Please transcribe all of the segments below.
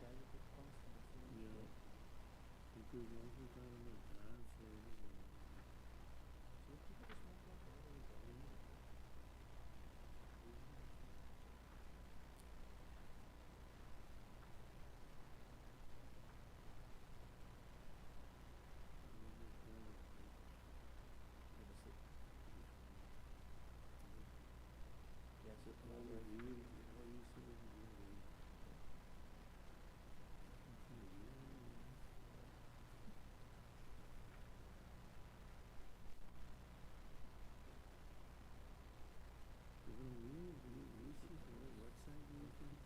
Yeah, because also kind of like bad for everyone. I was just glad that all the views, all you see is really even we see what side do you think?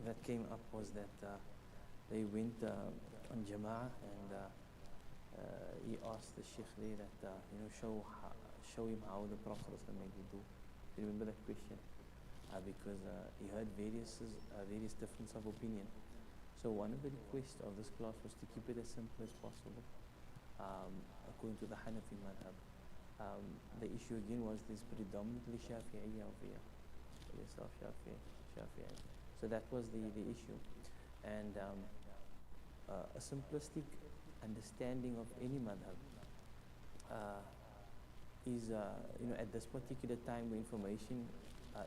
That came up was that they went on Jama'ah and he asked the Sheikh there that, show him how the Prophet ﷺ made wudu. Do you remember that question? Because he heard various difference of opinion. So one of the requests of this class was to keep it as simple as possible, according to the Hanafi madhab. The issue again was this predominantly Shafi'iyya over here. Yourself Shafi'i. So that was the issue. And a simplistic understanding of any madhab is, at this particular time where information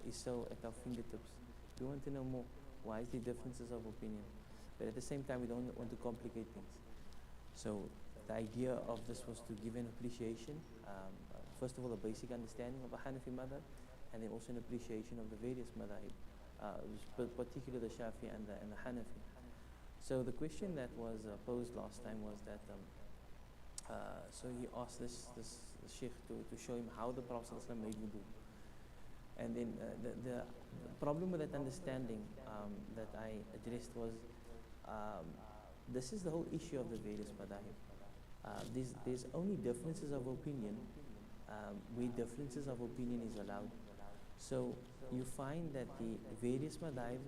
is so at our fingertips. We want to know more. Why is there differences of opinion? But at the same time, we don't want to complicate things. So the idea of this was to give an appreciation, first of all, a basic understanding of a Hanafi madhab, and then also an appreciation of the various madhab, particularly the Shafi and the Hanafi. So the question that was posed last time was that, so he asked this sheikh to show him how the Prophet ﷺ made wudu. And then the problem with that understanding that I addressed was, this is the whole issue of the various madhahib. There's only differences of opinion where differences of opinion is allowed. So you find that the various madhahib,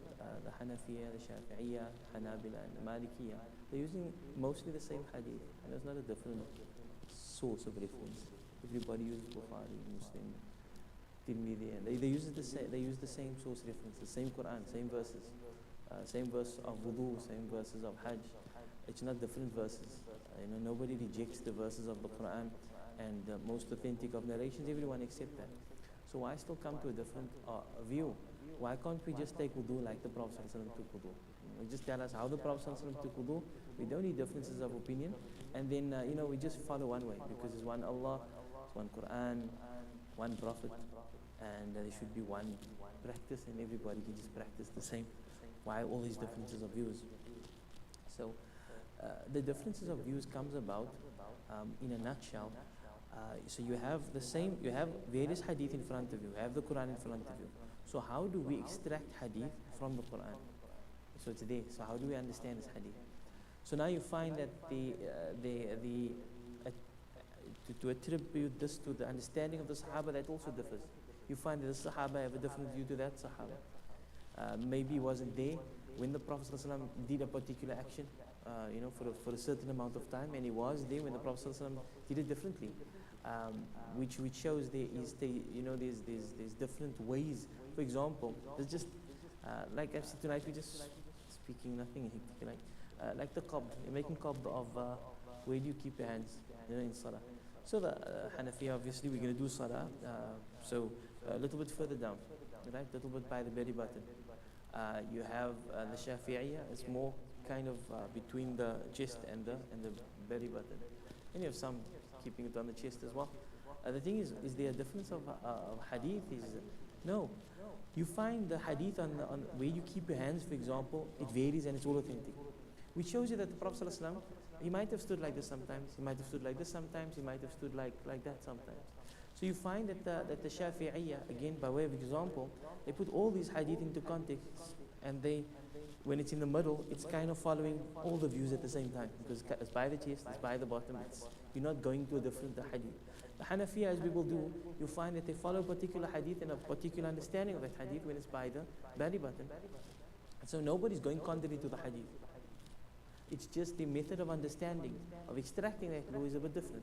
the Hanafiya, the Shafi'iyya, Hanabila and the Malikiyya, they're using mostly the same hadith, and there's not a different source of reference. Everybody uses Bukhari, Muslim, Tirmidhi, and they use the same source reference, the same Quran, same verses, same verse of wudu, same verses of Hajj. It's not different verses. Nobody rejects the verses of the Quran and the most authentic of narrations. Everyone accepts that. So why still come to a different view? Why can't we just take wudu like the Prophet ﷺ took wudu? Just tell us how the Prophet ﷺ took wudu. We don't need differences of opinion, and then we just follow one way, because there's one Allah, there's one Quran, one Prophet, and there should be one practice, and everybody can just practice the same. Why all these differences of views? So the differences of views comes about in a nutshell. So you have various hadith in front of you, you have the Quran in front of you. So how do we extract hadith from the Quran? So it's there. So how do we understand this hadith? So now you find that to attribute this to the understanding of the Sahaba, that also differs. You find that the Sahaba have a different view to that Sahaba. Maybe he wasn't there when the Prophet ﷺ did a particular action, for a certain amount of time, and he was there when the Prophet ﷺ did it differently, which shows there's different ways. For example, there's just like I've said tonight, we just speaking nothing hectic, like the qabd, you're making qabd of where do you keep your hands, in salah. So the Hanafi, obviously we're going to do salah, so a little bit further down, right, a little bit by the belly button. You have the Shafi'iyya, it's more kind of between the chest and the belly button, and you have some keeping it on the chest as well. The thing is there a difference of hadith? No. You find the hadith on where you keep your hands, for example, it varies and it's all authentic, which shows you that the Prophet ﷺ, he might have stood like this sometimes, he might have stood like this sometimes, he might have stood like that sometimes. So you find that the Shafi'iyya, again by way of example, they put all these hadith into context, and when it's in the middle, it's kind of following all the views at the same time, because it's by the chest, it's by the bottom, you're not going to a different hadith. The Hanafi, as we will do, you find that they follow a particular hadith and a particular understanding of that hadith when it's by the belly button. And so nobody's going contrary to the hadith. It's just the method of understanding, of extracting that law is a bit different.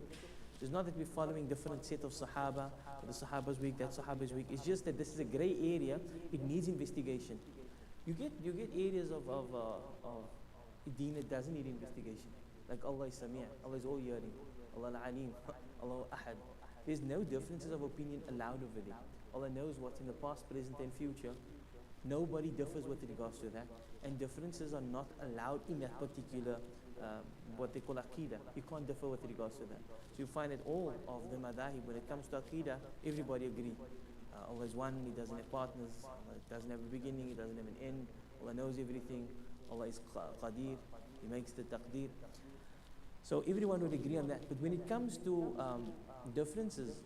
It's not that we're following different set of Sahaba, the Sahaba's weak, that Sahaba's weak. It's just that this is a grey area, it needs investigation. You get areas of deen that doesn't need investigation. Like Allah is Sami', Allah is all hearing, Allah al-Alim, Allah Ahad. There's no differences of opinion allowed over there. Allah knows what's in the past, present and future. Nobody differs with regards to that. And differences are not allowed in that particular, what they call Aqidah. You can't differ with regards to that. So you find that all of the madahib, when it comes to Aqidah, everybody agrees. Allah is one, He doesn't have partners, Allah doesn't have a beginning, He doesn't have an end, Allah knows everything, Allah is Qadir, He makes the taqdeer. So everyone would agree on that. But when it comes to differences,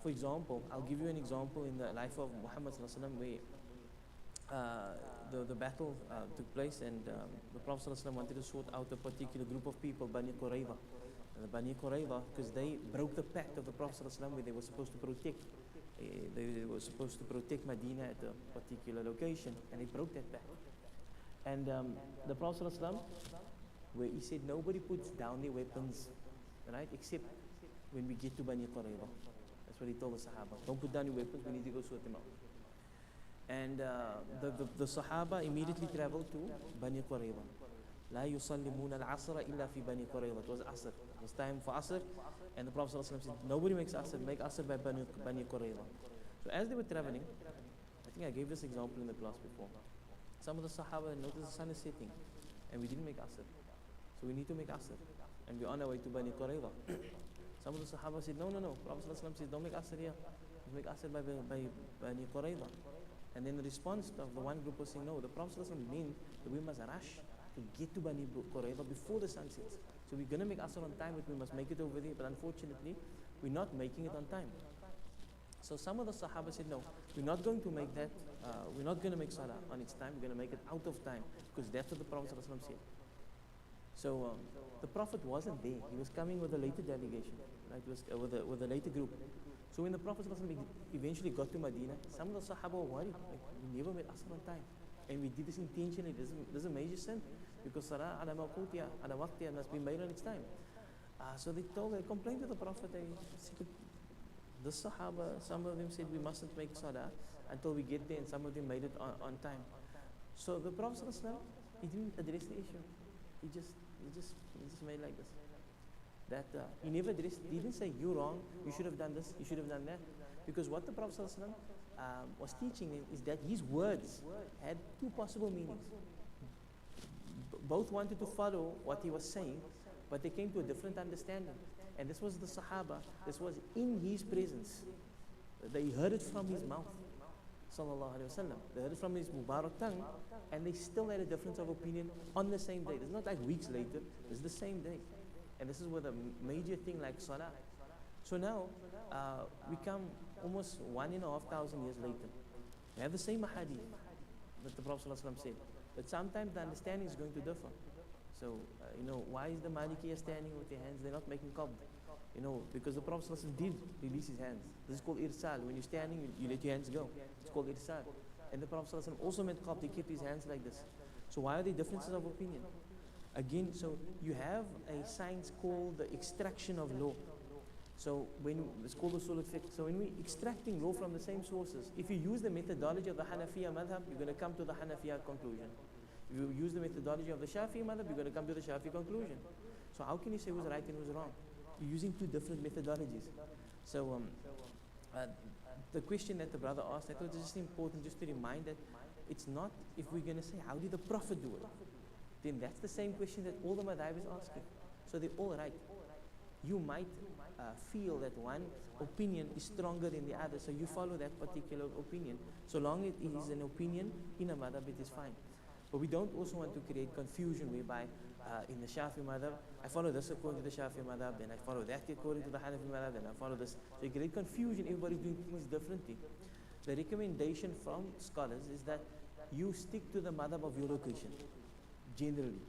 for example, I'll give you an example in the life of Muhammad ﷺ where the battle took place, and the Prophet ﷺ wanted to sort out a particular group of people, Bani Qurayza. The Bani Qurayza, because they broke the pact of the Prophet ﷺ where they were supposed to protect. They were supposed to protect Medina at a particular location, and they broke that pact. And the Prophet ﷺ, where he said nobody puts down their weapons, right, except when we get to Bani Qurayza. That's what he told the Sahaba. Don't put down your weapons, we need to go sort them out. And the Sahaba immediately traveled to Bani Qurayza. لا يصلمون العصر إلا في بني قريظة. It was Asr. It was time for Asr, and the Prophet ﷺ said, nobody makes Asr, make Asr by Bani Qurayza. So as they were traveling, I think I gave this example in the class before. Some of the Sahaba noticed the sun is setting, and we didn't make Asr. So we need to make Asr, and we're on our way to Bani Qurayza. Some of the Sahaba said, no. Prophet ﷺ said, don't make Asr here, make Asr by Bani Qurayza. And then the response of the one group was saying, no, the Prophet ﷺ meant that we must rush to get to Bani Qurayza before the sun sets. So we're going to make Asr on time, but we must make it over there. But unfortunately, we're not making it on time. So some of the Sahaba said, no, we're not going to make that, we're not going to make Salah on its time, we're going to make it out of time, because that's what the Prophet ﷺ said. So the Prophet wasn't there. He was coming with a later delegation, right? It was with a later group. So when the Prophet ﷺ eventually got to Medina, some of the Sahaba were worried, like, we never made Asr on time. And we did this intentionally. This is a major sin, because Salah ala mawqutiha, ala waqtiha must be made on its time. So they complained to the Prophet. They said, the Sahaba, some of them said we mustn't make Salah until we get there, and some of them made it on time. So the Prophet ﷺ, he didn't address the issue. He just made like this. That he never addressed. He didn't say you're wrong. You should have done this. You should have done that. Because what the Prophet ﷺ was teaching them is that his words had two possible meanings. Both wanted to follow what he was saying, but they came to a different understanding. And this was the Sahaba. This was in his presence. They heard it from his mouth. sallallahu alaihi wasallam. They heard it from his Mubarak tongue, and they still had a difference of opinion on the same day. It's not like weeks later, it's the same day. And this is where the major thing like salah. So now, we come almost 1,500 years later. We have the same hadith that the Prophet ﷺ said. But sometimes the understanding is going to differ. So, why is the Malikiya standing with their hands? They're not making qabd. Because the Prophet ﷺ did release his hands. This is called irsal. When you're standing, you let your hands go. It's called irsal. And the Prophet ﷺ also made qabd. He kept his hands like this. So why are there differences of opinion? Again, so you have a science called the extraction of law. So it's called usul al-fiqh. So when we're extracting law from the same sources, if you use the methodology of the Hanafiya madhab, you're going to come to the Hanafiya conclusion. If you use the methodology of the Shafi'i madhab, you're going to come to the Shafi'i conclusion. So how can you say who's right and who's wrong? You're using two different methodologies. So the question that the brother asked, I thought it's just important just to remind that it's not, if we're going to say, how did the Prophet do it? Then that's the same question that all the madhab is asking. So they're all right. You might feel that one opinion is stronger than the other, so you follow that particular opinion. So long as it is an opinion in a madhab, it is fine. But we don't also want to create confusion whereby in the Shafi madhab, I follow this according to the Shafi madhab, then I follow that according to the Hanafi madhab, then I follow this. So you create confusion, everybody's doing things differently. The recommendation from scholars is that you stick to the madhab of your location, generally,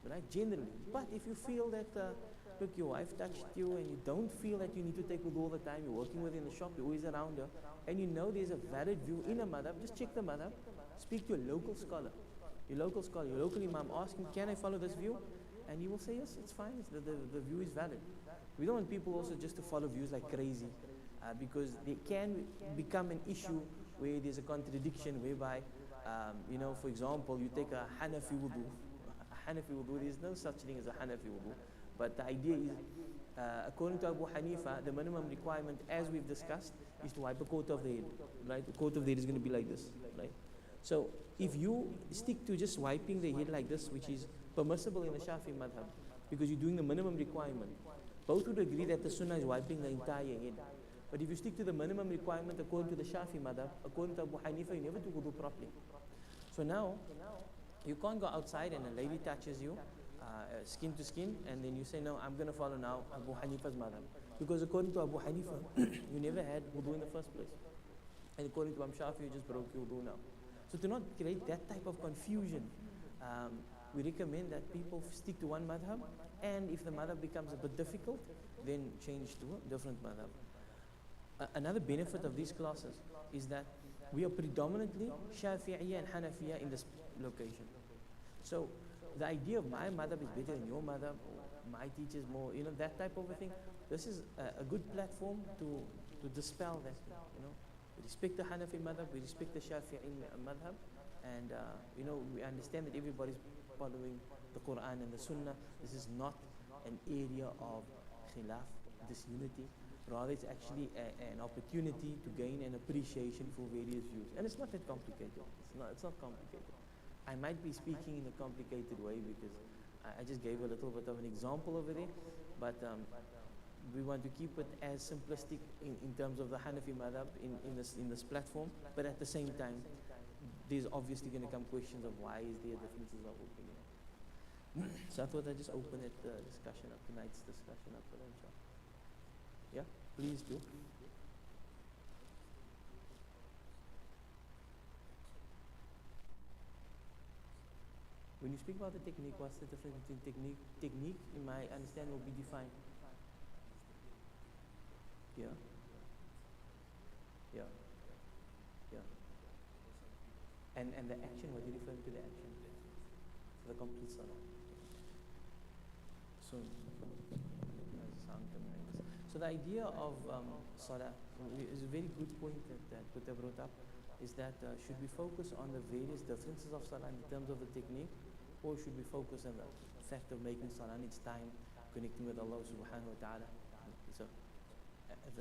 right? Generally. But if you feel that look, your wife touched you and you don't feel that you need to take wudu all the time, you're working with in the shop, you're always around her, and you know there's a valid view in a madhab, just check the madhab, speak to a local scholar, your local imam, ask him, can I follow this view? And he will say, yes, it's fine, the view is valid. We don't want people also just to follow views like crazy, because they can become an issue where there's a contradiction whereby, for example, you take a Hanafi wudu, there's no such thing as a Hanafi wudu. But the idea is, according to Abu Hanifa, the minimum requirement, as we've discussed, is to wipe a quarter of the head. Right? A quarter of the head is going to be like this. Right? So if you stick to just wiping the head like this, which is permissible in the Shafi madhab, because you're doing the minimum requirement, both would agree that the sunnah is wiping the entire head. But if you stick to the minimum requirement according to the Shafi madhab, according to Abu Hanifa, you never do wudu properly. So now, you can't go outside and a lady touches you, skin to skin, and then you say, no, I'm going to follow now Abu Hanifa's madhab. Because according to Abu Hanifa, you never had wudu in the first place. And according to Imam Shafi, you just broke your wudu now. So to not create that type of confusion, we recommend that people stick to one madhab, and if the madhab becomes a bit difficult, then change to a different madhab. Another benefit of these classes is that we are predominantly Shafi'iyya and Hanafiya in this location. So the idea of my madhab is better than your madhab, or my teacher is more, that type of a thing. This is a good platform to dispel that. We respect the Hanafi madhab, we respect the Shafi'i madhab, and we understand that everybody's following the Quran and the Sunnah. This is not an area of khilaf, disunity. Rather, it's actually an opportunity to gain an appreciation for various views. And it's not that complicated. It's not complicated. I might be speaking in a complicated way because I just gave a little bit of an example over there, but we want to keep it as simplistic in terms of the Hanafi madhab in this platform, but at the same time, there's obviously going to come questions of why is there differences of opinion. So I thought I'd just open it, discussion up, tonight's discussion up for them. Yeah, please do. When you speak about the technique, what's the difference between technique? Technique, in my understanding, will be defined. Yeah. Yeah. Yeah. And the action, what are you referring to the action? The complete salah. So, so the idea of salah is a very good point that Kuta brought up, is that should we focus on the various differences of salah in terms of the technique, or should we focus on the fact of making salah in its time, connecting with Allah subhanahu wa ta'ala?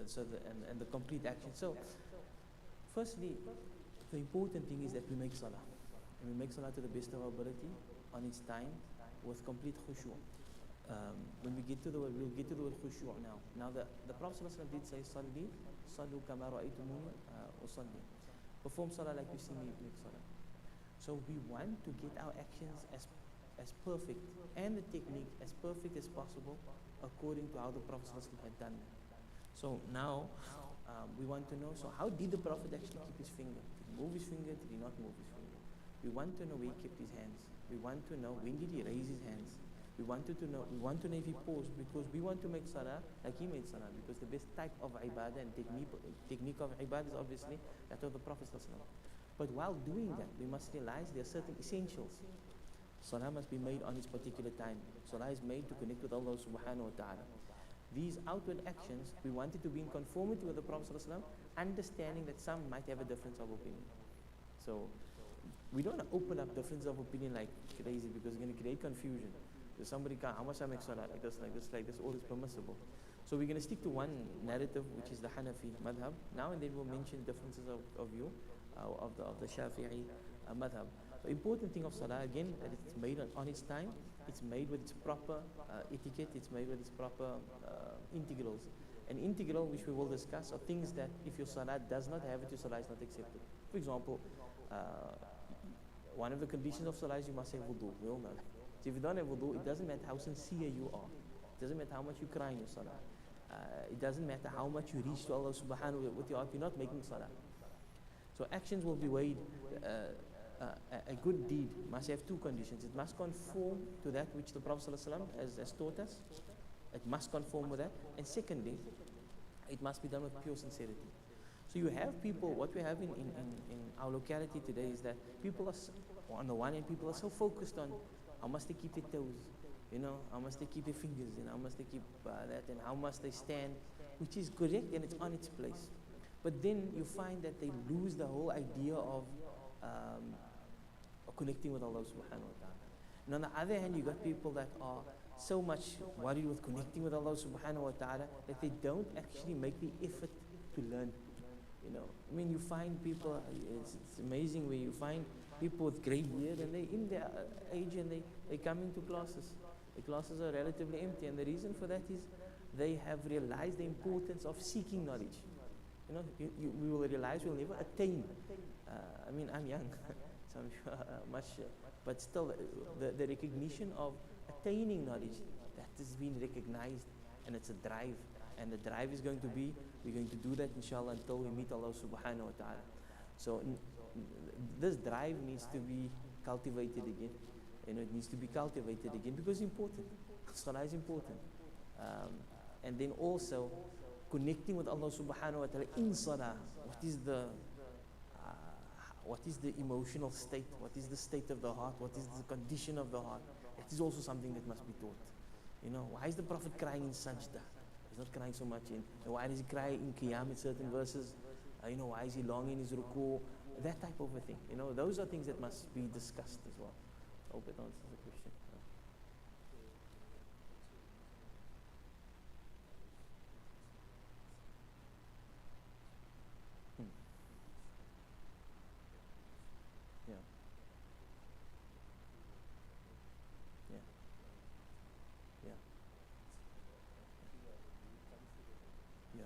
So the complete action. So firstly, the important thing is that we make salah. And we make salah to the best of our ability, on its time, with complete khushu'. When we get to the word, we'll get to the word khushu' now. Now the Prophet ﷺ did say, Sallu kama ra'aytumuni usalli. Perform salah like you see me make salah. So we want to get our actions as perfect and the technique as perfect as possible according to how the Prophet ﷺ had done that. So now we want to know, so how did the Prophet actually keep his finger? Did he move his finger? Did he not move his finger? We want to know where he kept his hands. We want to know when did he raise his hands. We want to know if he paused, because we want to make salah like he made salah, because the best type of ibadah and technique of ibadah is obviously that of the Prophet ﷺ. But while doing that, we must realize there are certain essentials. Salah must be made on its particular time. Salah is made to connect with Allah subhanahu wa ta'ala. These outward actions, we want it to be in conformity with the Prophet ﷺ, understanding that some might have a difference of opinion. So we don't want to open up difference of opinion like crazy, because it's going to create confusion. So somebody can't, how much I make salah, like this, all is permissible. So we're going to stick to one narrative, which is the Hanafi madhab. Now and then we'll mention differences of view of the Shafi'i madhab. The important thing of salah, again, that it's made on its time, it's made with its proper etiquette, it's made with its proper integrals. An integral, which we will discuss, are things that if your salah does not have it, your salah is not accepted. For example, one of the conditions of salah is you must have wudu. We all know that. So if you don't have wudu, it doesn't matter how sincere you are. It doesn't matter how much you cry in your salah. It doesn't matter how much you reach to Allah subhanahu wa ta'ala with your heart, you're not making salah. So actions will be weighed. A good deed must have two conditions. It must conform to that which the Prophet ﷺ has taught us. It must conform with that. And secondly, it must be done with pure sincerity. So you have people, what we have in our locality today is that people are, on the one hand, people are so focused on how must they keep their toes, how must they keep their fingers, how must they keep that, and how must they stand, which is correct and it's on its place. But then you find that they lose the whole idea of connecting with Allah subhanahu wa ta'ala. And on the other hand, you got people that are so much worried with connecting with Allah subhanahu wa ta'ala that they don't actually make the effort to learn. I mean, you find people, it's amazing where you find people with grey beard and they're in their age and they come into classes. The classes are relatively empty, and the reason for that is they have realized the importance of seeking knowledge. We will realize we'll never attain. I mean, I'm young, so I'm sure but still, the recognition of attaining knowledge, that is being recognized, and it's a drive. And the drive is going to be, we're going to do that inshallah until we meet Allah subhanahu wa ta'ala. So this drive needs to be cultivated again. It needs to be cultivated again because it's important. Salah is important. And then also connecting with Allah subhanahu wa ta'ala in salah. What is the emotional state? What is the state of the heart? What is the condition of the heart? That is also something that must be taught. Why is the Prophet crying in sajda? He's not crying so much in. Why does he cry in qiyam in certain verses? Why is he long in his ruku? That type of a thing. Those are things that must be discussed as well. I hope it answers the question. Yeah. Yeah. Yeah. Yeah. Yeah.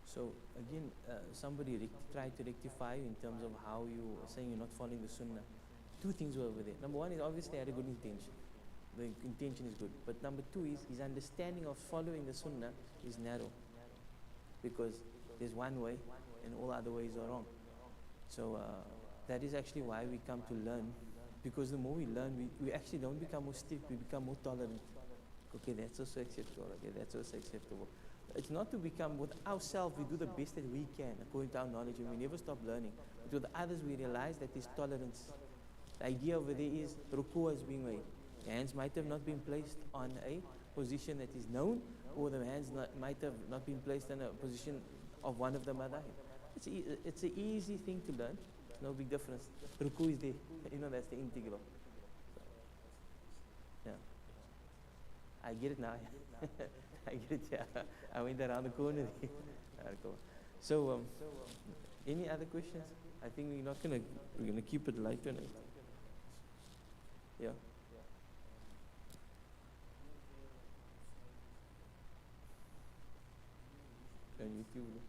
So again, somebody tried to rectify you in terms of how you are saying you're not following the sunnah. Two things were over there. Number one is obviously I had a good intention. The intention is good. But number two is his understanding of following the sunnah is narrow. Because there's one way and all other ways are wrong. So that is actually why we come to learn. Because the more we learn, we actually don't become more stiff, we become more tolerant. Okay, that's also acceptable. Okay, that's also acceptable. It's not to become, with ourselves, we do the best that we can according to our knowledge, and we never stop learning. But with others, we realize that there's tolerance. The idea over there is ruku is being made. The hands might have not been placed on a position that is known, or the hands might have not been placed in a position of one of the madahib. It's an easy thing to learn. No big difference. Ruku is there. That's the integral. Yeah. I get it now. I get it, yeah. I went around the corner there. So, any other questions? I think we're gonna keep it light tonight. Yeah. on YouTube.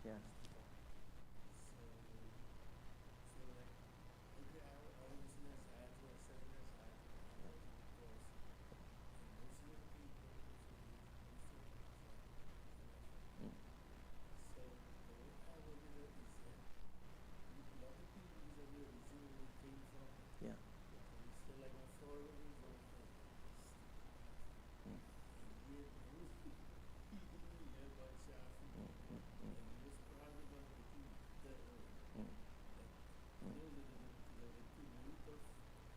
Yeah. Mm. Yeah. Mm. Mm. Mm. Mm. Mm. Mm.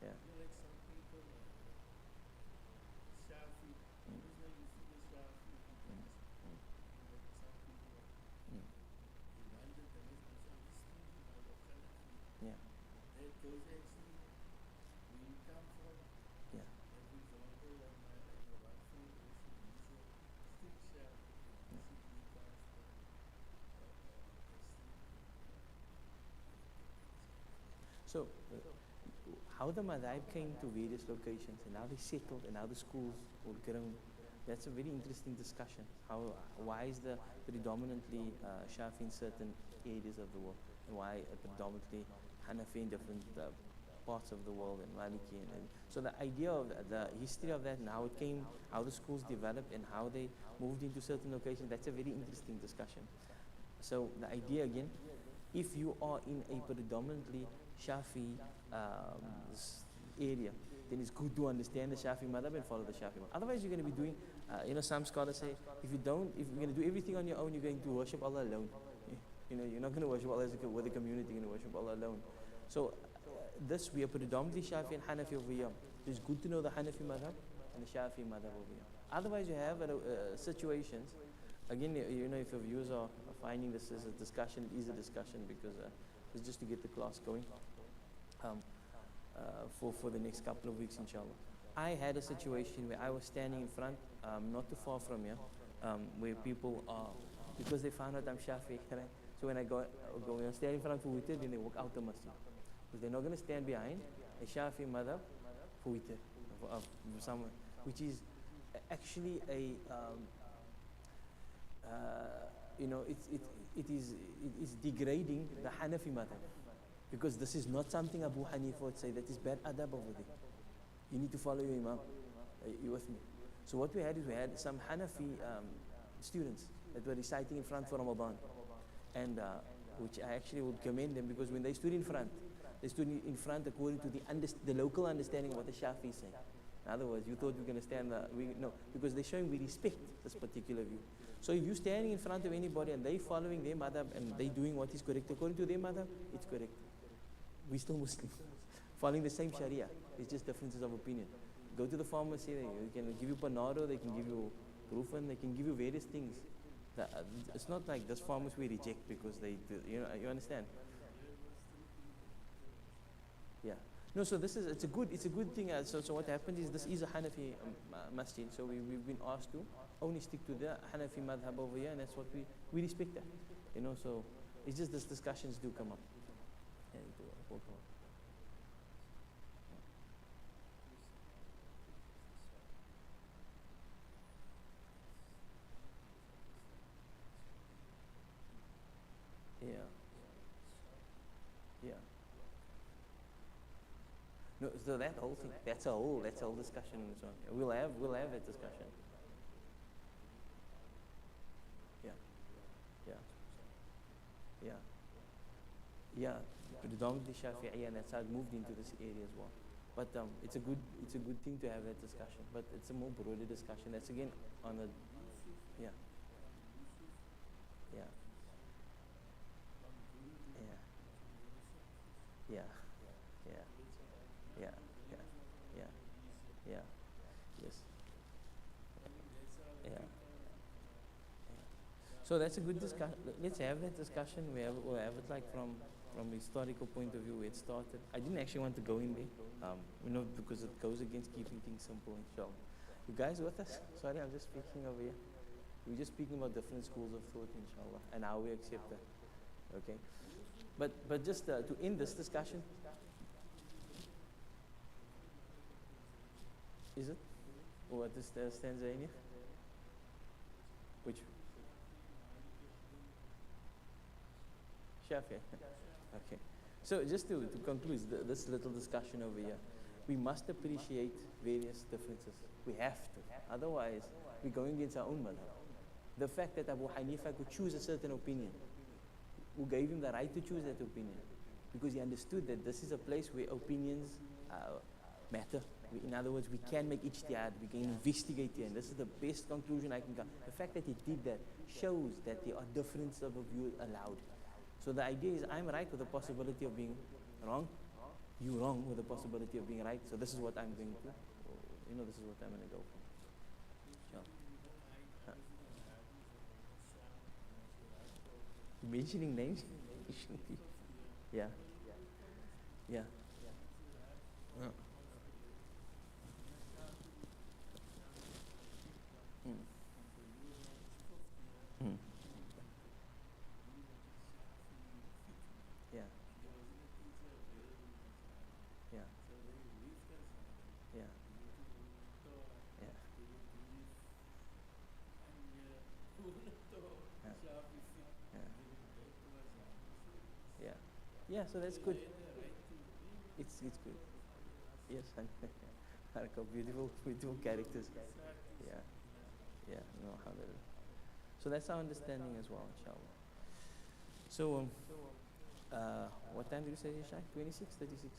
Yeah. Mm. Mm. Mm. Mm. Yeah. Yeah. Yeah. So, how the madhab came to various locations and how they settled and how the schools were grown, that's a very interesting discussion. Why is the predominantly Shafi in certain areas of the world, and why predominantly Hanafi in different parts of the world, and Maliki, and so the idea of the history of that and how it came, how the schools developed and how they moved into certain locations, that's a very interesting discussion. So the idea again, if you are in a predominantly Shafi area, then it's good to understand the Shafi madhab and follow the Shafi madhab. Otherwise, you're going to be doing, some scholars say, if you're going to do everything on your own, you're going to worship Allah alone. You're not going to worship Allah with the community, you're going to worship Allah alone. So, we are predominantly Shafi and Hanafi over here. So it's good to know the Hanafi madhab and the Shafi madhab over here. Otherwise, you have situations. Again, if your viewers are finding this as a discussion, it is a discussion because it's just to get the class going for the next couple of weeks, inshallah. I had a situation where I was standing in front, not too far from here, where people are, because they found out I'm Shafi, right? So when I when I stand in front for witr, then they walk out the masjid. Because they're not going to stand behind a Shafi madhab for witr, of someone, which is actually it is degrading the Hanafi madhab, because this is not something Abu Hanifa would say, that is bad adab over there. You need to follow your Imam. You with me? So what we had some Hanafi students that were reciting in front for Ramadan, and which I actually would commend them, because when they stood in front, according to the local understanding of what the Shafi is saying. In other words, you thought you were going to stand no, because they're showing we respect this particular view. So if you're standing in front of anybody and they following their madhab and they doing what is correct according to their madhab, it's correct. We're still Muslims, following the same Sharia. It's just differences of opinion. Go to the pharmacy, they can give you Panado, they can give you Brufen, they can give you various things. It's not like this pharmacy we reject because you understand? Yeah. No, so it's a good thing. So what happens is, this is a Hanafi masjid, so we've been asked to only stick to the Hanafi madhab over here, and that's what we respect that. So it's just these discussions do come up. Yeah, will come up. Yeah. Yeah. No, so that whole thing, that's a whole discussion on its own. We'll have that discussion. Yeah. Yeah. Yeah. Yeah. Predominantly Shafi'i, and that's how it moved into this area as well. But it's a good thing to have that discussion. But it's a more broader discussion. That's again on the yeah. Yeah. Yeah. Yeah. Yeah. Yeah. Yeah. Yeah. Yeah. Yes. Yeah. So that's a good discussion. Let's have that discussion. We'll have it like from a historical point of view where it started. I didn't actually want to go in there, because it goes against keeping things simple, inshallah. You guys with us? Sorry, I'm just speaking over here. We're just speaking about different schools of thought, inshallah, and how we accept that. Okay? But just to end this discussion, is it? Or what is the stanza in here? Which Shafi. Okay. So just to conclude this little discussion over here, we must appreciate various differences. We have to. Otherwise, we're going against our own madhab. The fact that Abu Hanifa could choose a certain opinion, who gave him the right to choose that opinion, because he understood that this is a place where opinions matter. In other words, we can make ijtihad, we can investigate here, and this is the best conclusion I can come. The fact that he did that shows that there are differences of view allowed. So the idea is, I'm right with the possibility of being wrong, you wrong with the possibility of being right. So this is what I'm going to, this is what I'm going to go for. Sure. Mentioning names? Yeah. Yeah. Mm. Mm. Yeah. Yeah. Yeah. Yeah. Yeah. Yeah, so that's good. It's good. Yes, and beautiful characters. Yeah. Yeah, no, alhamdulillah. So that's our understanding as well, inshallah. So, what time did you say, Shai? 26, 36?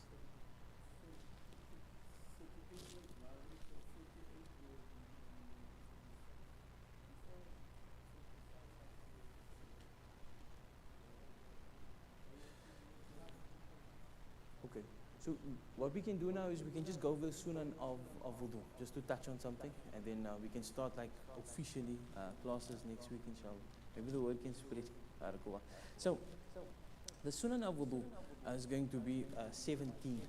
Okay. So what we can do now is we can just go over the sunan of wudu, just to touch on something, and then we can start like officially classes next week, inshallah. Maybe the word can spread. Barakallah. So the sunan of wudu is going to be 17,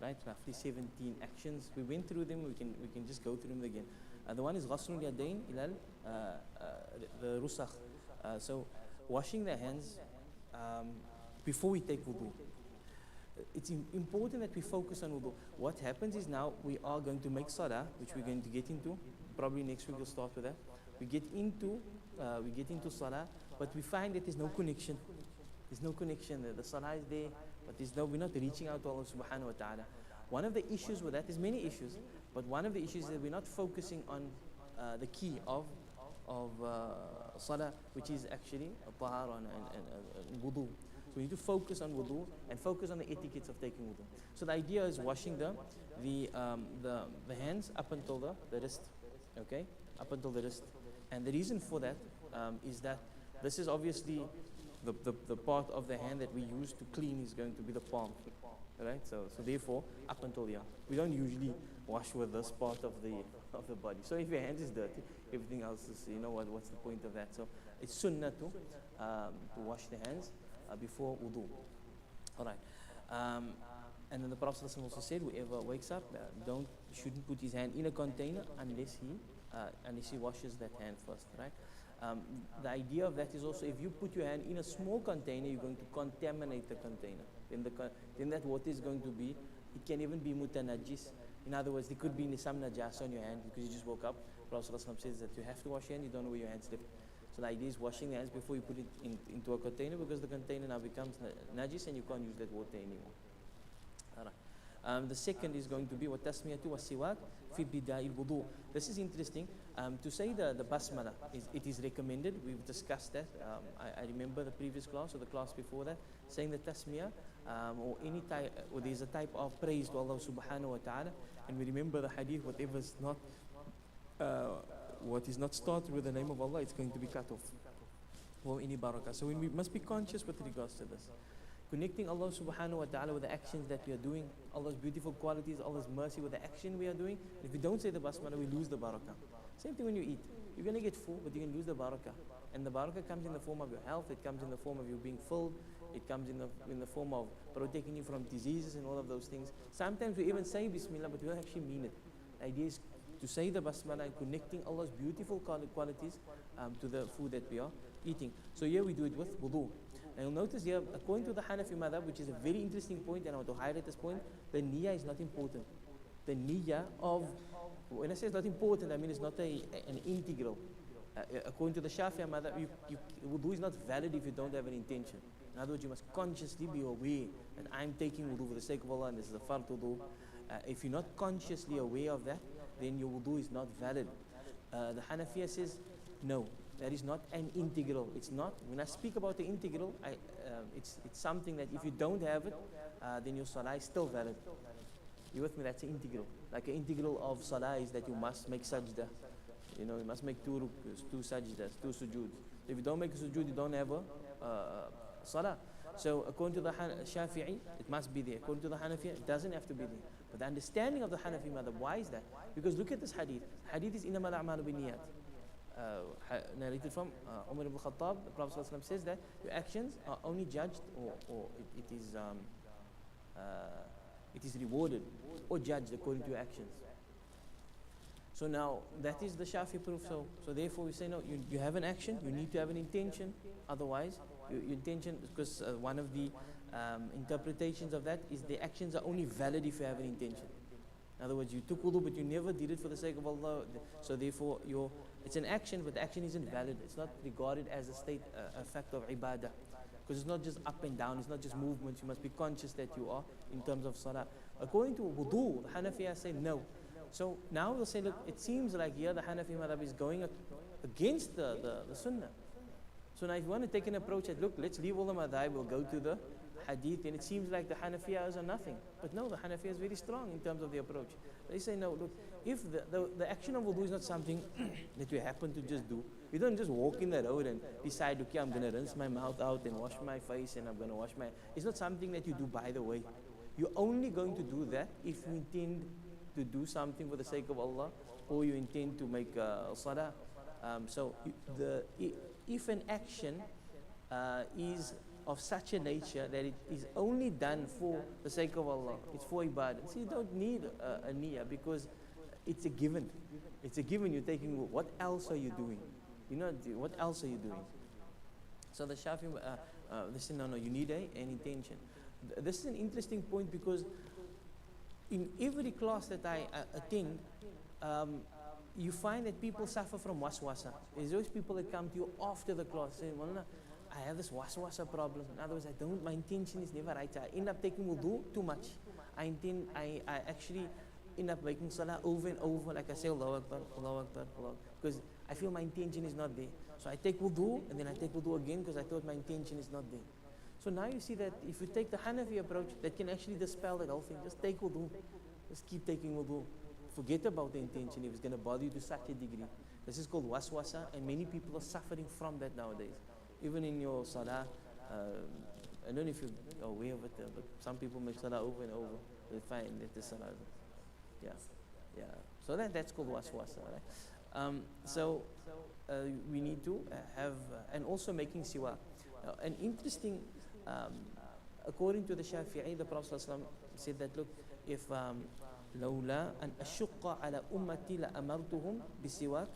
right? Roughly 17 actions. We went through them. We can just go through them again. The one is ghaslul yadayn ilal the rusakh. So washing the hands before we take wudu. It's important that we focus on wudu. What happens is now we are going to make salah, which we're going to get into. Probably next week we'll start with that. We get into salah, but we find that there's no connection. There's no connection there. The salah is there, but we're not reaching out to Allah subhanahu wa ta'ala. One of the issues with that, there's many issues, but one of the issues is that we're not focusing on the key of salah, which is actually tahara and wudu. So we need to focus on wudu and focus on the etiquettes of taking wudu. So the idea is washing the hands up until the wrist, okay, up until the wrist. And the reason for that is that this is obviously the part of the hand that we use to clean is going to be the palm, right? So therefore up until here, we don't usually wash with this part of the body. So if your hand is dirty, everything else is, what's the point of that? So it's sunnah to wash the hands before wudu. All right. And then the Prophet also said, whoever wakes up shouldn't put his hand in a container unless he washes that hand first, right? The idea of that is also, if you put your hand in a small container, you're going to contaminate the container. Then that water is going to be, it can even be mutanajis. In other words, there could be some najas on your hand because you just woke up. Prophet says that you have to wash your hand, you don't know where your hand slipped. So the idea is washing the hands before you put it into a container, because the container now becomes najis and you can't use that water anymore. Alright. The second is going to be what tasmiyatu wa siwak fi bida'il wudu. This is interesting. To say the basmala, it is recommended. We've discussed that. I remember the previous class or the class before that, saying the tasmiyah or any type, or there's a type of praise to Allah subhanahu wa ta'ala. And we remember the hadith, whatever is not what is not started with the name of Allah, it's going to be cut off. Or any barakah. So we must be conscious with regards to this. Connecting Allah subhanahu wa ta'ala with the actions that we are doing, Allah's beautiful qualities, Allah's mercy with the action we are doing. If we don't say the basmala, we lose the barakah. Same thing when you eat. You're going to get full, but you can lose the barakah. And the barakah comes in the form of your health, it comes in the form of you being filled, it comes in the form of protecting you from diseases and all of those things. Sometimes we even say Bismillah, but we don't actually mean it. The idea is to say the basmala and connecting Allah's beautiful qualities to the food that we are eating. So here we do it with wudu. And you'll notice here, according to the Hanafi madhab, which is a very interesting point, and I want to highlight this point, the niyyah is not important. The niyyah of, when I say it's not important, I mean it's not an integral According to the Shafi'i madhab, wudu is not valid if you don't have an intention. In other words, you must consciously be aware that I'm taking wudu for the sake of Allah and this is a fard wudu. If you're not consciously aware of that, then your wudu is not valid. The Hanafiya says, no, that is not an integral. It's not. When I speak about the integral, it's something that if you don't have it, then your salah is still valid. You with me? That's an integral. Like an integral of salah is that you must make sajda. You know, you must make two rukus, two sajdas, two sujood. If you don't make a sujood, you don't have a salah. So according to the Shafi'i, it must be there. According to the Hanafi, it doesn't have to be there. But the understanding of the Hanafi madhab, why is that? Because look at this hadith. Hadith is innamal a'malu binniyat. Narrated from Umar ibn Khattab. The Prophet ﷺ says that your actions are only judged, or it is rewarded or judged according to your actions. So now that is the Shafi proof. So therefore we say no. You have an action. You need to have an intention. Otherwise, your intention, because one of the interpretations of that is the actions are only valid if you have an intention. In other words, you took wudu but you never did it for the sake of Allah. So therefore, it's an action, but the action isn't valid. It's not regarded as a fact of ibadah. Because it's not just up and down, it's not just movements. You must be conscious that you are in terms of salah. According to wudu, the Hanafiya say no. So now we'll say, look, it seems like here the Hanafi madhab is going against the sunnah. So now if you want to take an approach that, look, let's leave all the madhab, we'll go to the hadith, and it seems like the Hanafiyas are nothing. But no, the Hanafiya is very strong in terms of the approach. They say, no, look, if the action of wudu is not something that you happen to just do, you don't just walk in the road and decide, okay, I'm going to rinse my mouth out and wash my face and I'm going to wash my... It's not something that you do by the way. You're only going to do that if you intend to do something for the sake of Allah, or you intend to make salah. If an action is of such a nature that it is only done for the sake of Allah, it's for ibadah. So you don't need a niyyah, because it's a given. It's a given. You're taking. What else are you doing? You know, what else are you doing? So the Shafi, they say, no, you need an intention. This is an interesting point, because in every class that I attend, you find that people suffer from waswasa. There's always people that come to you after the class saying, Moulana, I have this waswasa problem. In other words, my intention is never right. I end up taking wudu too much. I actually end up making salah over and over, like I say, Allahu Akbar, Allahu Akbar, Allahu Akbar, because I feel my intention is not there. So I take wudu, and then I take wudu again, because I thought my intention is not there. So now you see that if you take the Hanafi approach, that can actually dispel that whole thing. Just take wudu. Just keep taking wudu. Forget about the intention if it's going to bother you to such a degree. This is called waswasa, and many people are suffering from that nowadays. Even in your salah, I don't know if you're aware of it, but some people make salah over and over. They find that the salah, yeah. So that's called waswasa, right? We need to have, and also making siwa. An interesting, according to the Shafi'i, the Prophet ﷺ said that, look, if لولا أن أشق على أمتي لأمرتهم بسواك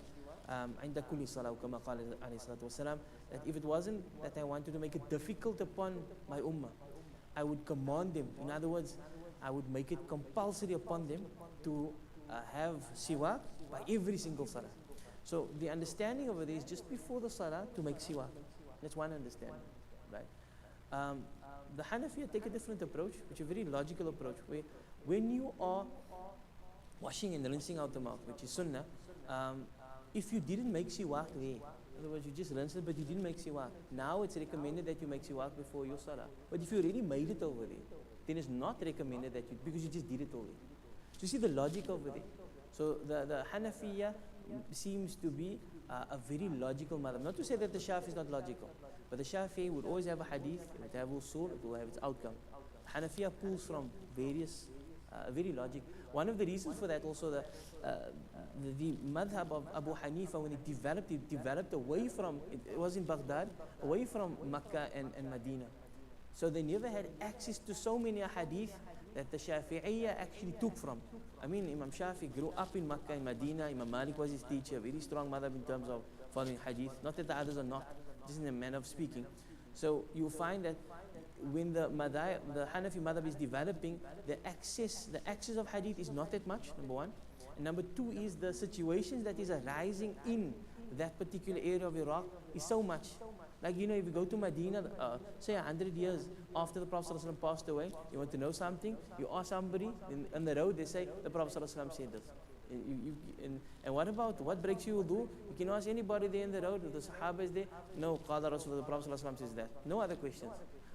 عند كل صلاة كما قال عليه الصلاة والسلام, that if it wasn't that I wanted to make it difficult upon my ummah, I would command them. In other words, I would make it compulsory upon them to have siwak by every single salah. So the understanding over there is just before the salah to make siwak. That's one understanding, right? The Hanafiya take a different approach, which is a very logical approach, where when you are washing and rinsing out the mouth, which is sunnah, if you didn't make siwak there, in other words, you just rinsed it, but you didn't make siwak, now it's recommended that you make siwak before your salah. But if you already made it over there, then it's not recommended that you, because you just did it already. So you see the logic over there. So the Hanafiya seems to be a very logical madhab. Not to say that the Shafi is not logical, but the Shafi would always have a hadith, it would have usul, it will have its outcome. Hanafiya pulls from various, very logic. One of the reasons for that also, the madhab of Abu Hanifa, when it developed away from, it was in Baghdad, away from Makkah and Medina. So they never had access to so many hadith that the Shafi'iyya actually took from. I mean, Imam Shafi grew up in Makkah and Medina. Imam Malik was his teacher, very strong madhab in terms of following hadith. Not that the others are not, just in a manner of speaking. So you find that when the Hanafi madhab is developing, the access of hadith is not that much, number one. And number two is the situations that is arising in that particular area of Iraq is so much. Like, if you go to Medina, say 100 years after the Prophet ﷺ passed away, you want to know something, you ask somebody on the road, they say, the Prophet ﷺ said this. And what breaks you wudu? You can ask anybody there in the road, the Sahaba is there. No, Qala Rasul, the Prophet ﷺ says that. No other questions.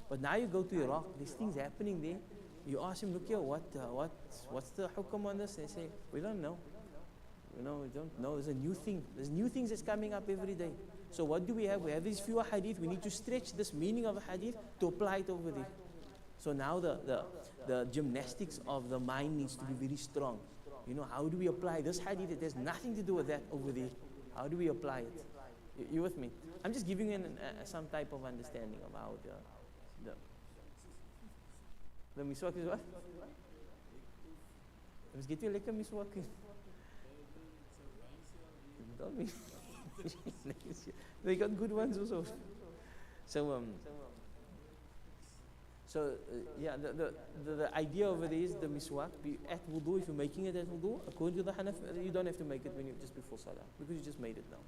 But now you go to Iraq, these things happening there. You ask him, look here, what's the hukam on this? They say, we don't know. We don't know. There's a new thing. There's new things that's coming up every day. So what do we have? We have these few hadith. We need to stretch this meaning of a hadith to apply it over there. So now the gymnastics of the mind needs to be very strong. How do we apply this hadith? It has nothing to do with that over there. How do we apply it? You with me? I'm just giving you some type of understanding of how the miswak is what? Let's get you like a miswak. Tell me. They got good ones also. So yeah, the idea over there is the miswak at wudu. If you're making it at wudu, according to the Hanaf, you don't have to make it when you just before salah because you just made it now.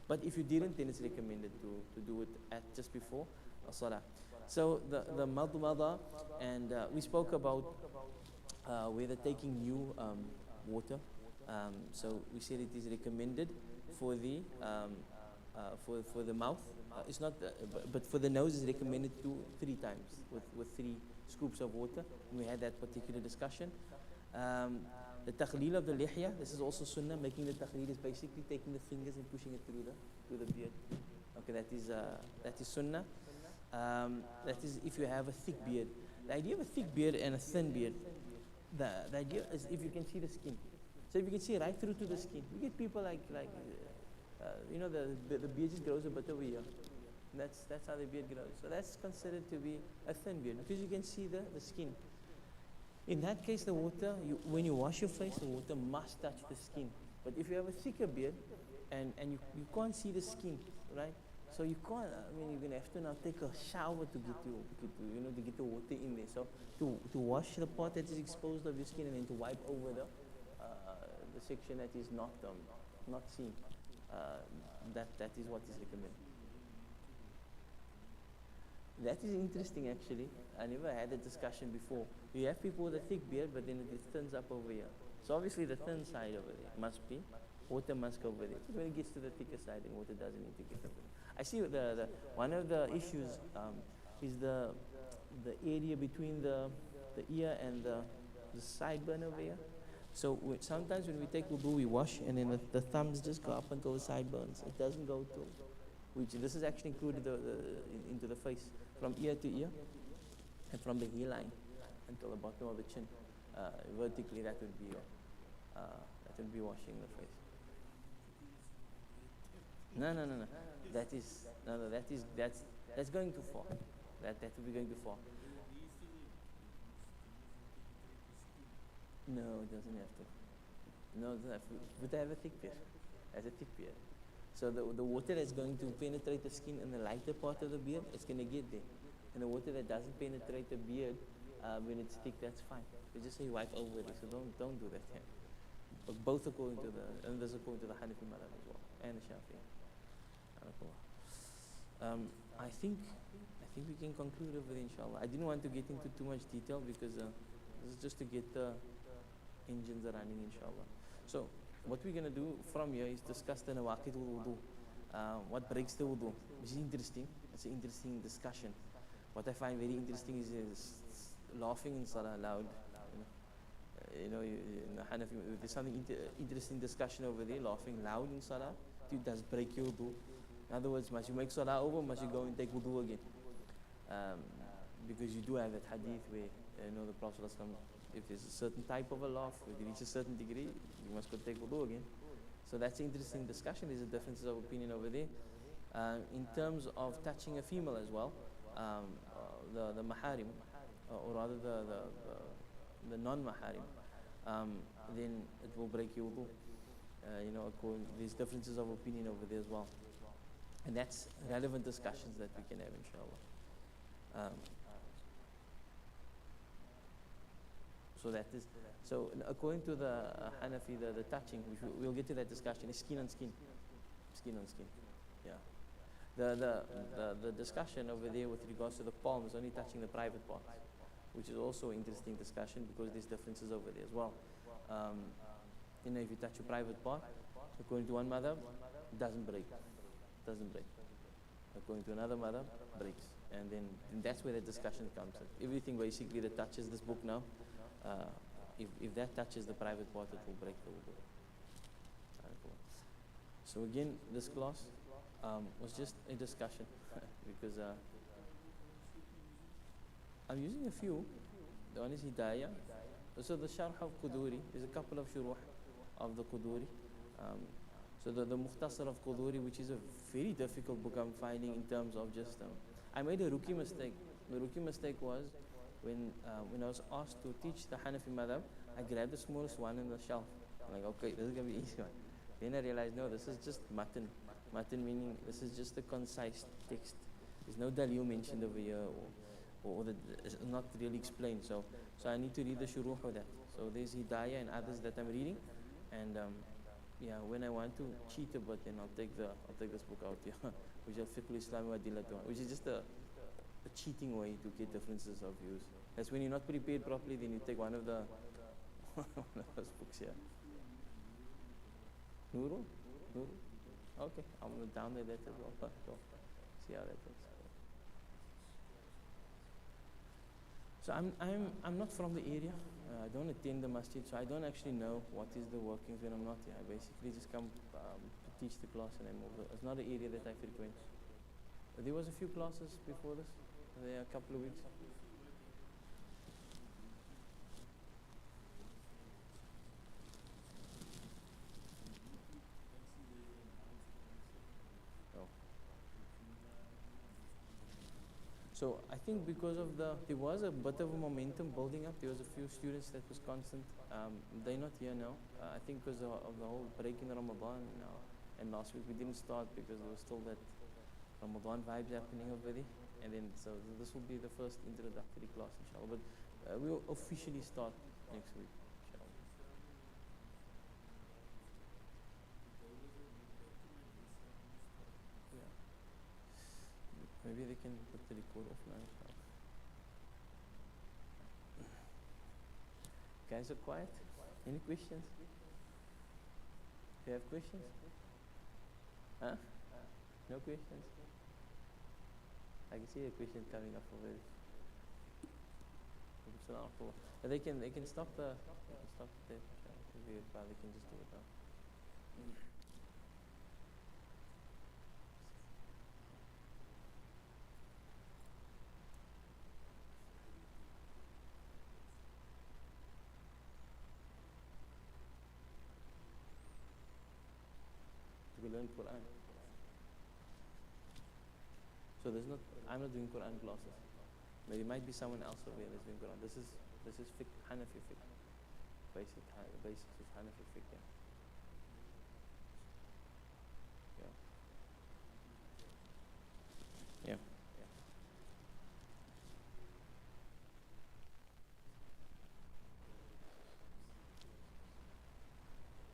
But if you didn't, then it's recommended to do it at just before salah. So the madmada, and we spoke about whether taking new water. So we said it is recommended for the for the mouth. It's not, but for the nose is recommended 3 times with 3 scoops of water. And we had that particular discussion. The takhleel of the lihya, this is also sunnah. Making the takhleel is basically taking the fingers and pushing it through the beard. Okay, that is sunnah. That is if you have a thick beard. The idea of a thick beard and a thin beard, the idea is if you can see the skin. So if you can see right through to the skin, you get people like the beard just grows a bit over here. That's how the beard grows. So that's considered to be a thin beard because you can see the skin. In that case, the water, when you wash your face, the water must touch the skin. But if you have a thicker beard and you can't see the skin, right? So you can't. You're gonna have to now take a shower to get the water in there. So to wash the part that is exposed of your skin and then to wipe over the section that is not seen. That is what is recommended. That is interesting actually. I never had a discussion before. You have people with a thick beard, but then it thins up over here. So obviously the thin side over there must be, water must go over there. But when it gets to the thicker side, then water doesn't need to get over there. I see one of the issues is the area between the ear and the sideburn over here. So sometimes when we take wudu, we wash, and then the thumbs just go up until the sideburns. It doesn't go to, this is actually included into the face, from ear to ear, and from the hairline until the bottom of the chin. Vertically, that would be washing the face. No. That's going too far. That would be going too far. No, it doesn't have to. No, it doesn't have to. But I have a thick beard. Has a thick beard. So the water that's going to penetrate the skin in the lighter part of the beard, it's going to get there. And the water that doesn't penetrate the beard, when it's thick, that's fine. You just say wipe over it. So don't do that. Yeah. But both according to the Hanafi madhab as well, and the Shafi'i. I think we can conclude over there, inshallah. I didn't want to get into too much detail because this is just to get the engines running, inshallah. So what we're going to do from here is discuss the nawaqid wudu, what breaks the wudu, which is interesting. It's an interesting discussion. What I find very interesting is laughing in salah loud. Hanafi, there's something interesting discussion over there. Laughing loud in salah, it does break your wudu. In other words, must you make salah over, must you go and take wudu again? Because you do have that hadith where the Prophet ﷺ, if there's a certain type of a laugh, if you reach a certain degree, you must go take wudu again. So that's an interesting discussion. There's a differences of opinion over there. In terms of touching a female as well, the maharim, or rather the non-maharim, then it will break your wudu. There's differences of opinion over there as well. And that's relevant discussions that we can have, inshallah. So according to the Hanafi, the touching, which we'll get to that discussion, is skin on skin. skin on skin. Yeah. The discussion over there with regards to the palm is only touching the private parts, which is also an interesting discussion because there's differences over there as well. If you touch a private part, according to one madhab, it doesn't break. According to another madhab, breaks. And then that's where the discussion comes in. Everything basically that touches this book now, if that touches the private part, it will break the wudu. So again, this class was just a discussion because I'm using a few. The one is Hidayah. So the Sharh of Quduri, there's a couple of shuruh of the Quduri. So the Mukhtasar of Quduri, which is a very difficult book I'm finding in terms of just, I made a rookie mistake. The rookie mistake was when I was asked to teach the Hanafi madhab, I grabbed the smallest one in the shelf. I'm like, okay, this is going to be easy one. Then I realized, no, this is just matan. Matan meaning this is just a concise text. There's no dalil mentioned over here or it's not really explained. So I need to read the shuruh of that. So there's Hidayah and others that I'm reading. And when I want to cheat a bit, then I'll take this book out here, which is Fiqh al-Islam wa Adillatun, which is just a cheating way to get differences of views. That's when you're not prepared properly, then you take one of those books here. Nurul? Okay, I'm going to download that as well. Go. See how that looks. So I'm not from the area. I don't attend the masjid, so I don't actually know what is the workings when I'm not here. I basically just come to teach the class and I move. It's not an area that I frequent. There was a few classes before this. There a couple of weeks. So I think because of there was a bit of a momentum building up. There was a few students that was constant. They're not here now. I think because of the whole break in Ramadan now. And last week we didn't start because there was still that Ramadan vibes happening over there. And then so this will be the first introductory class, inshallah. But we'll officially start next week, inshallah. Yeah. Maybe they can put the record off now. Guys are quiet. Any questions? Do you have questions? Huh? No questions? I can see a question coming up already. But they can stop the tape. They can just do it now. We learn Quran. So I'm not doing Quran classes. But there might be someone else over here that's doing Quran. This is fiqh, Hanafi fiqh. Basics of Hanafi fiqh. Yeah.